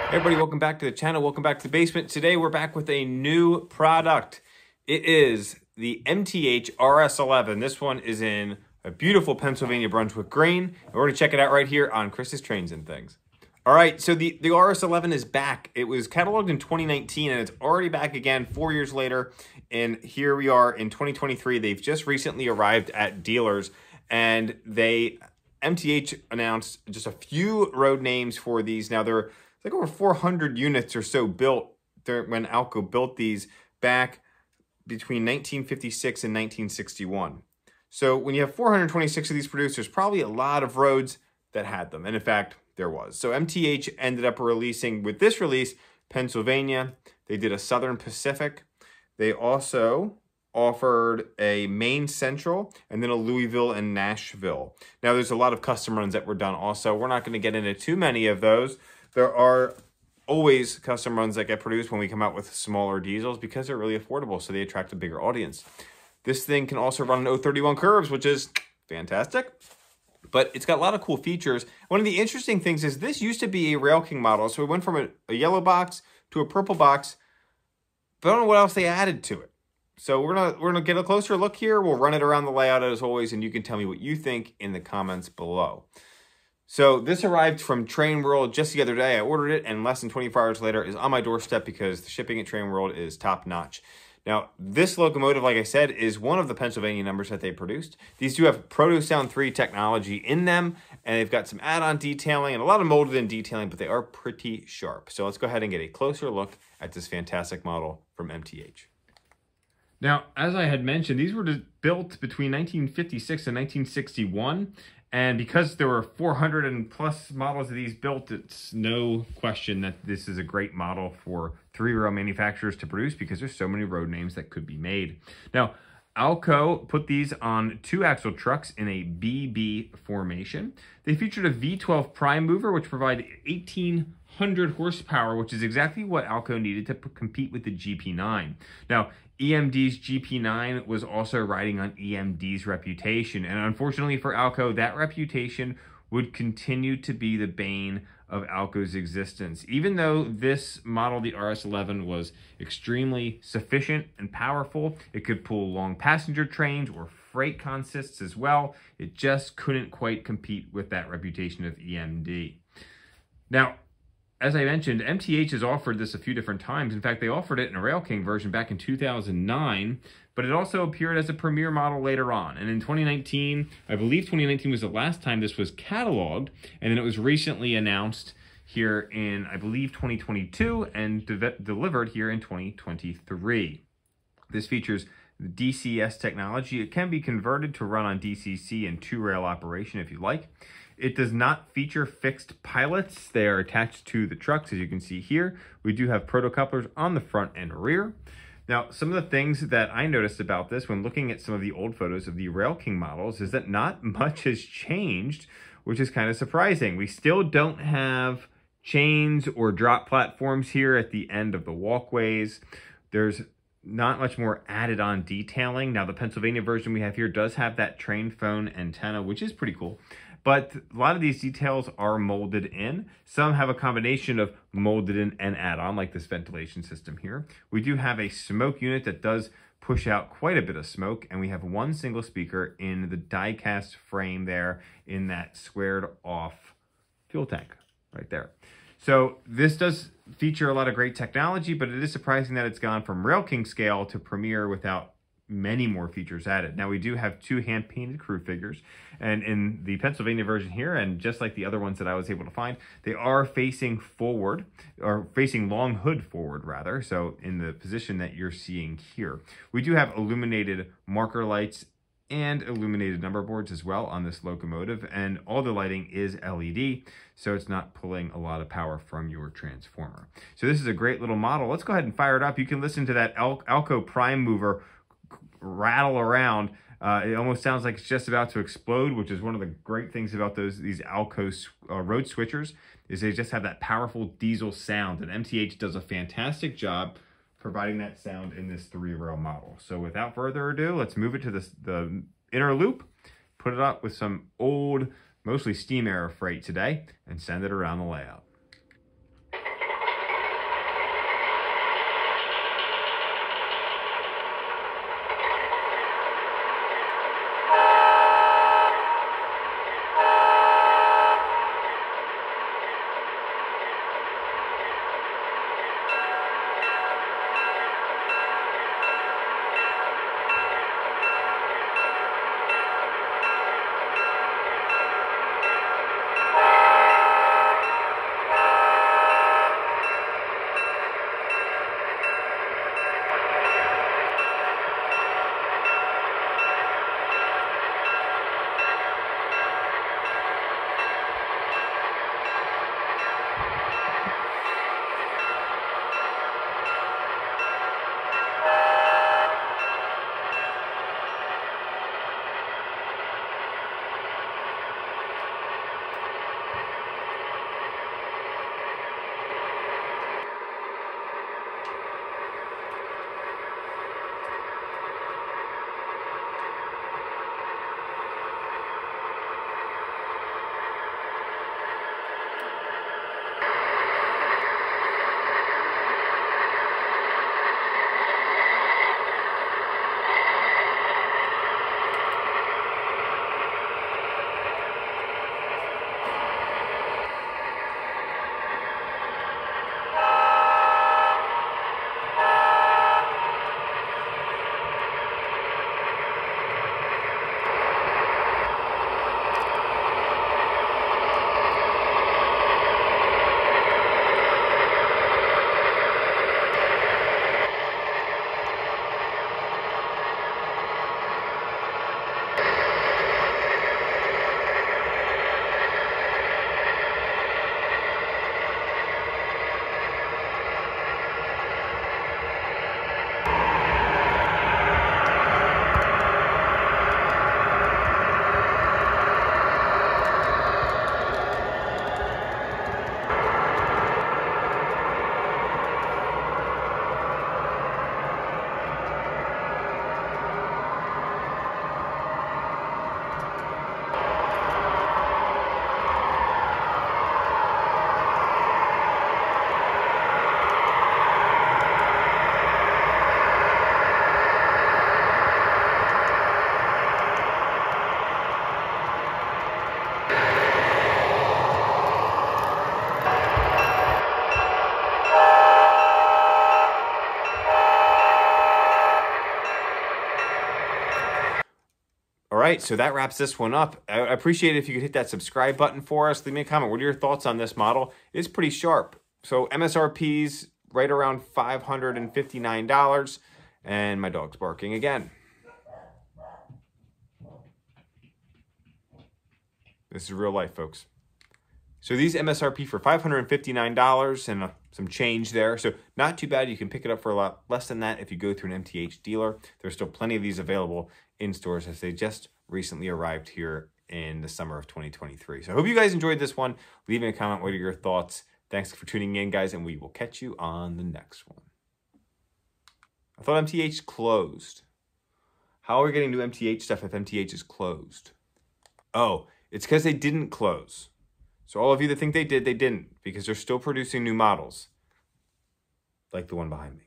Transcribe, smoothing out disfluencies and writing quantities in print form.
Hey everybody, welcome back to the channel. Welcome back to the basement. Today we're back with a new product. It is the MTH RS-11. This one is in a beautiful Pennsylvania Brunswick green. And we're going to check it out right here on Chris's Trains and Things. All right, so the RS-11 is back. It was cataloged in 2019 and it's already back again 4 years later. And here we are in 2023. They've just recently arrived at dealers and MTH announced just a few road names for these. Now they're like over 400 units or so built when Alco built these back between 1956 and 1961. So when you have 426 of these produced, there's probably a lot of roads that had them. And in fact, there was. So MTH ended up releasing, with this release, Pennsylvania. They did a Southern Pacific. They also offered a Maine Central and then a Louisville and Nashville. Now there's a lot of custom runs that were done also. We're not going to get into too many of those. There are always custom runs that get produced when we come out with smaller diesels because they're really affordable, so they attract a bigger audience. This thing can also run an 031 curves, which is fantastic, but it's got a lot of cool features. One of the interesting things is this used to be a Rail King model, so we went from a yellow box to a purple box, but I don't know what else they added to it. So we're gonna get a closer look here. We'll run it around the layout as always, and you can tell me what you think in the comments below. So this arrived from TrainWorld just the other day. I ordered it, and less than 24 hours later is on my doorstep because the shipping at TrainWorld is top notch. Now, this locomotive, like I said, is one of the Pennsylvania numbers that they produced. These do have Proto Sound 3 technology in them, and they've got some add-on detailing and a lot of molded in detailing, but they are pretty sharp. So let's go ahead and get a closer look at this fantastic model from MTH. Now, as I had mentioned, these were built between 1956 and 1961. And because there were 400 and plus models of these built, it's no question that this is a great model for three-row manufacturers to produce because there's so many road names that could be made. Now, Alco put these on two-axle trucks in a BB formation. They featured a V12 prime mover, which provided 1,800 horsepower, which is exactly what Alco needed to compete with the GP9. Now, EMD's GP9 was also riding on EMD's reputation, and unfortunately for Alco, that reputation would continue to be the bane of Alco's existence. Even though this model, the RS-11, was extremely sufficient and powerful, it could pull long passenger trains or freight consists as well, it just couldn't quite compete with that reputation of EMD. Now, as I mentioned, MTH has offered this a few different times. In fact, they offered it in a Rail King version back in 2009, but it also appeared as a premier model later on. And in 2019, I believe 2019 was the last time this was cataloged, and then it was recently announced here in, I believe, 2022 and delivered here in 2023. This features the DCS technology. It can be converted to run on DCC and two-rail operation if you like. It does not feature fixed pilots. They are attached to the trucks, as you can see here. We do have proto-couplers on the front and rear. Now, some of the things that I noticed about this when looking at some of the old photos of the Rail King models is that not much has changed, which is kind of surprising. We still don't have chains or drop platforms here at the end of the walkways. There's not much more added on detailing. Now, the Pennsylvania version we have here does have that train phone antenna, which is pretty cool. But a lot of these details are molded in. Some have a combination of molded in and add-on, like this ventilation system here. We do have a smoke unit that does push out quite a bit of smoke, and we have one single speaker in the die-cast frame there in that squared-off fuel tank right there. So this does feature a lot of great technology, but it is surprising that it's gone from Rail King scale to Premier without many more features added. Now we do have two hand-painted crew figures, and in the Pennsylvania version here, and just like the other ones that I was able to find, they are facing forward, or facing long hood forward rather, so in the position that you're seeing here. We do have illuminated marker lights and illuminated number boards as well on this locomotive, and all the lighting is LED, so it's not pulling a lot of power from your transformer. So this is a great little model. Let's go ahead and fire it up. You can listen to that Alco prime mover rattle around. It almost sounds like it's just about to explode, which is one of the great things about these Alco road switchers, is they just have that powerful diesel sound, and MTH does a fantastic job providing that sound in this three-rail model. So without further ado, let's move it to the inner loop, put it up with some old, mostly steam era freight today, and send it around the layout. right, so that wraps this one up. I appreciate it if you could hit that subscribe button for us. Leave me a comment. What are your thoughts on this model? It's pretty sharp. So MSRP's right around $559, and my dog's barking again. This is real life, folks. So these MSRP for $559 and some change there. So not too bad. You can pick it up for a lot less than that if you go through an MTH dealer. There's still plenty of these available in stores as they just recently arrived here in the summer of 2023. So I hope you guys enjoyed this one. Leave me a comment. What are your thoughts? Thanks for tuning in, guys, and we will catch you on the next one. I thought MTH closed. How are we getting new MTH stuff if MTH is closed? Oh, it's because they didn't close. So all of you that think they did, they didn't, because they're still producing new models, like the one behind me.